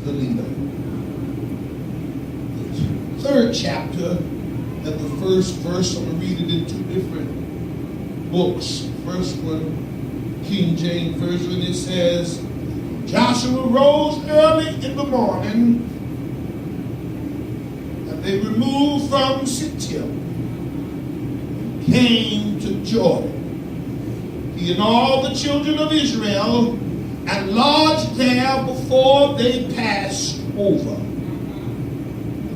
the leader. The third chapter and the first verse, I'm going to read it in two different books. First one, King James Version, it says, Joshua rose early in the morning, and they removed from Shittim and came to Jordan, he and all the children of Israel, and lodged there before they passed over.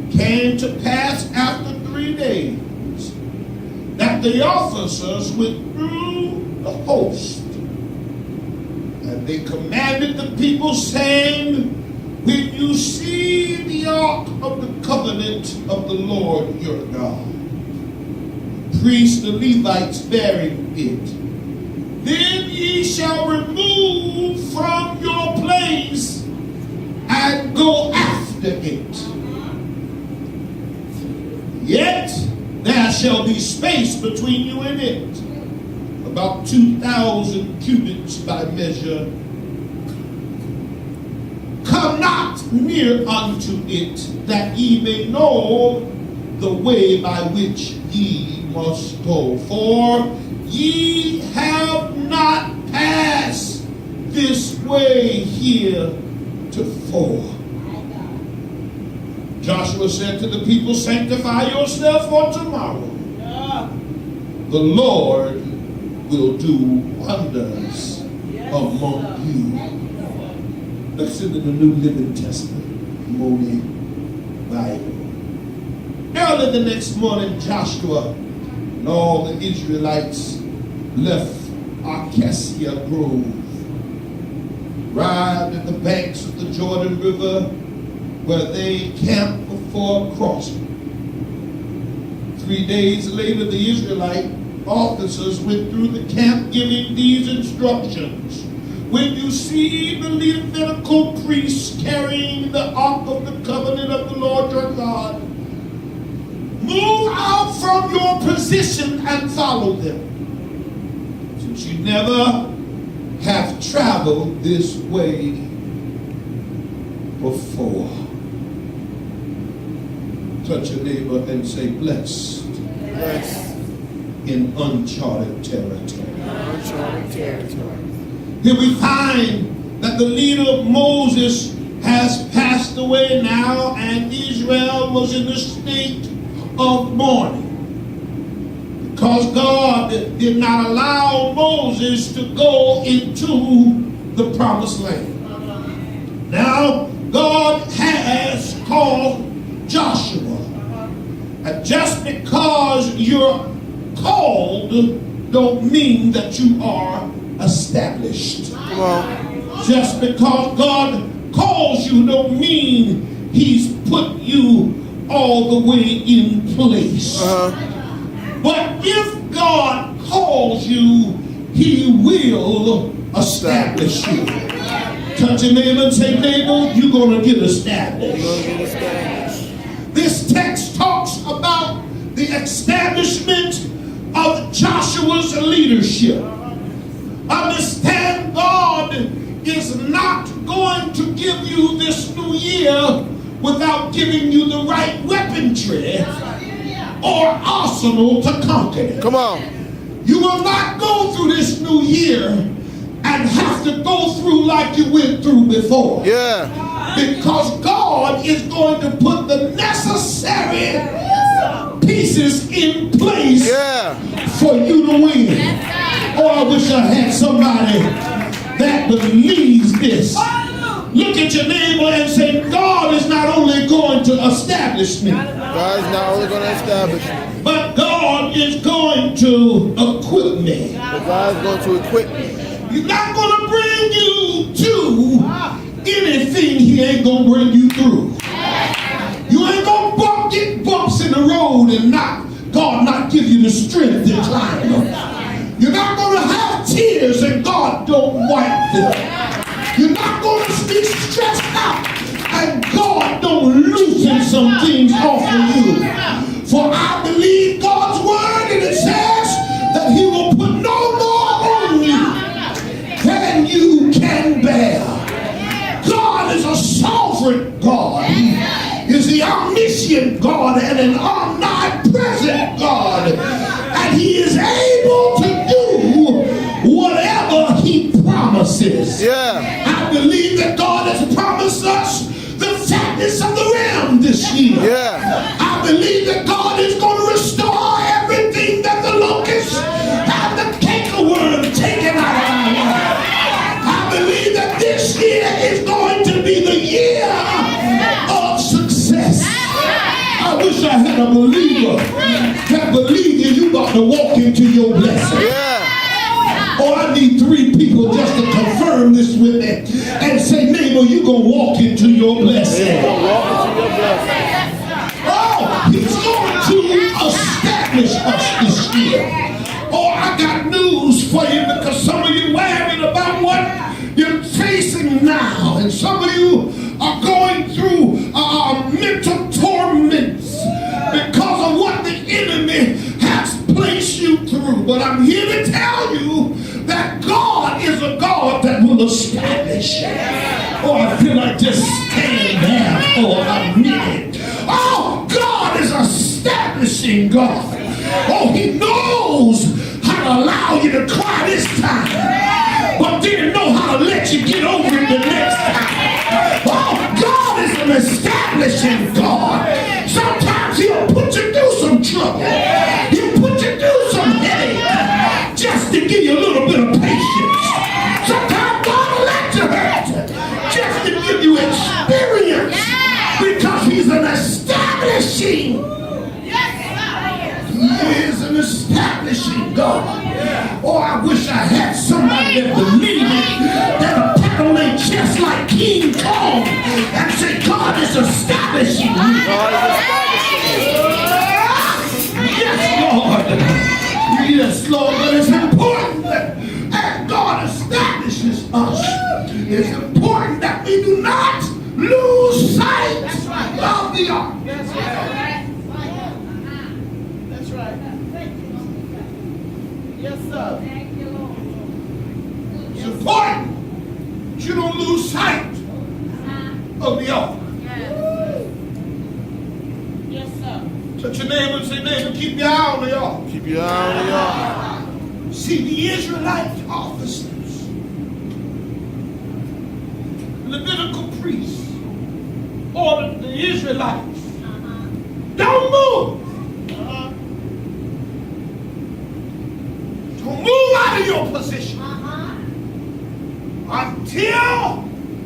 It came to pass after 3 days that the officers withdrew the host. And they commanded the people, saying, when you see the ark of the covenant of the Lord your God, the priests, the Levites bearing it, then ye shall remove from your place and go after it. Yet there shall be space between you and it, about 2,000 cubits by measure. Come not near unto it, that ye may know the way by which ye must go. For ye have not passed this way heretofore. Joshua said to the people, sanctify yourself for tomorrow. The Lord will do wonders among you. Let's into the New Living Testament, Moody Bible. Early the next morning, Joshua and all the Israelites left Acacia Grove, arrived at the banks of the Jordan River, where they camped before crossing. 3 days later, the Israelite officers went through the camp giving these instructions. When you see the Levitical priests carrying the ark of the covenant of the Lord your God, move out from your position and follow them, since you never have traveled this way before. Touch your neighbor and say, blessed. Blessed. In uncharted territory. Uncharted territory. Here we find that the leader of Moses has passed away now, and Israel was in a state of mourning because God did not allow Moses to go into the promised land. Now God has called Joshua, and just because you're called don't mean that you are established. Come on. Just because God calls you don't mean he's put you all the way in place. But if God calls you, he will establish you. Touch your neighbor and say, neighbor, you're going to get established. This text talks about the establishment of Joshua's leadership. Understand, God is not going to give you this new year without giving you the right weaponry or arsenal to conquer it. Come on. You will not go through this new year and have to go through like you went through before. Yeah. Because God is going to put the necessary pieces in place for you to win. Oh, I wish I had somebody that believes this. Look at your neighbor and say, God is not only going to establish me. God is not only going to establish me, but God is going to equip me. but God is going to equip me. He's not going to bring you to anything he ain't going to bring you through. You ain't going to get bumps in the road and God not give you the strength to climb them. You're not going to have tears and God don't wipe them. You're not going to be stressed out and God don't loosen some things off of you. For I believe God's word, and it says that he will put no more on you than you can bear. God is a sovereign omnipotent God. He is the omniscient God and an omnipresent God. And he is able to do whatever he promises. Yeah. I believe that God has promised us the fatness of the ram this year. Yeah. I believe that God is going to restore everything that the locusts and the cankerworm taken out of our life. I believe that this year is going to be the year of success. I wish I had a believer that believed you about to walk into your blessing. Yeah. Oh, I need 3 people just to confirm this with me and say, neighbor, you're going to walk into your blessing. You're going to walk into your blessing. Oh, he's going to establish us this year. Oh, I got news for you because some of you worried about what you're facing now. And some of you are going through mental torments because of what the enemy has placed you through. But I'm here to tell you that God is a God that will establish. Oh, I feel like just stand there for a minute. Oh, God is establishing God. Oh, he knows how to allow you to cry this time, but didn't know how to let you get over it the next time. Oh, God is an establishing God. Sometimes he'll put you through some trouble. He'll put you through some headache just to give you a little bit of patience. Sometimes God will let you hurt just to give you experience because he's an establishing. He is an establishing God. Oh, I wish I had somebody that believed it, that'll pat on their chest like King Kong and say, God is establishing me. God is establishing you. Yes, Lord. Yes, Lord. But it's important that as God establishes us, it's important that we do not lose sight of the ark. That's right. That's right. Yes, sir. It's important that you don't lose sight of the ark. Yes, sir. Touch your neighbor and say, neighbor, keep your eye on the ark. Keep your eye on the ark. See, the Israelite officers, Levitical priests, ordered the Israelites, don't move. Don't move out of your position until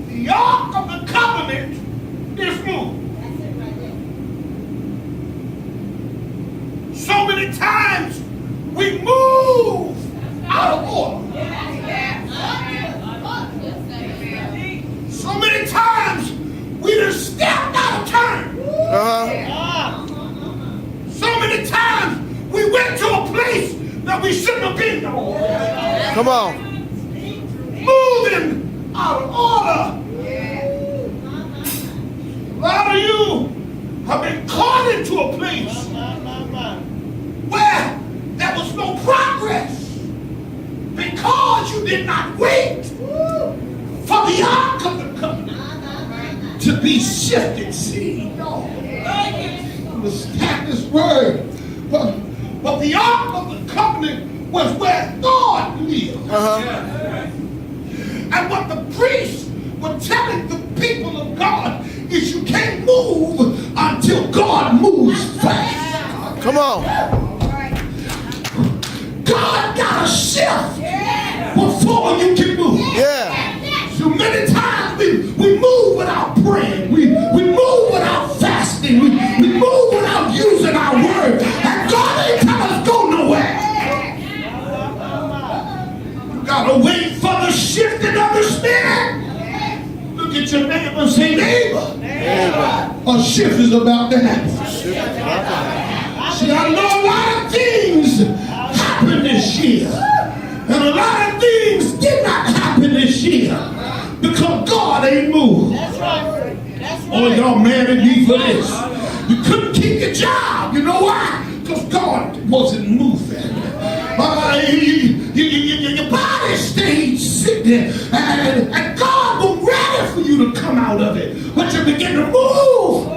the ark of the covenant is moved. So many times we move out of order. So many times we just stepped out of turn. So many times we went to a place that we shouldn't have been. Come on. Moving out of order. A lot of you have been caught into a place where there was no progress because you did not wait for the ark of the covenant to be shifted. See, understand this word. But the ark of the covenant was where God lived. And what the priests were telling the people of God is you can't move until God moves fast. Come on. God got to shift before you can move. Yeah. So many times we move without praying. We move without fasting. We move without using our word. And God ain't tell us go nowhere. You got to wait for the shifting of the Spirit. Look at your neighbor and say, neighbor, a shift is about to happen. See, I know a lot of things happened this year. And a lot of things did not happen this year because God ain't moved. That's right. That's right. Oh, y'all mad at me for this. You couldn't keep your job. You know why? Because God wasn't moving. Your body stayed sick and God was ready for you to come out of it, but you begin to move.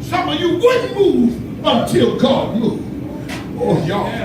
Some of you wouldn't move until God moved. Oh, y'all.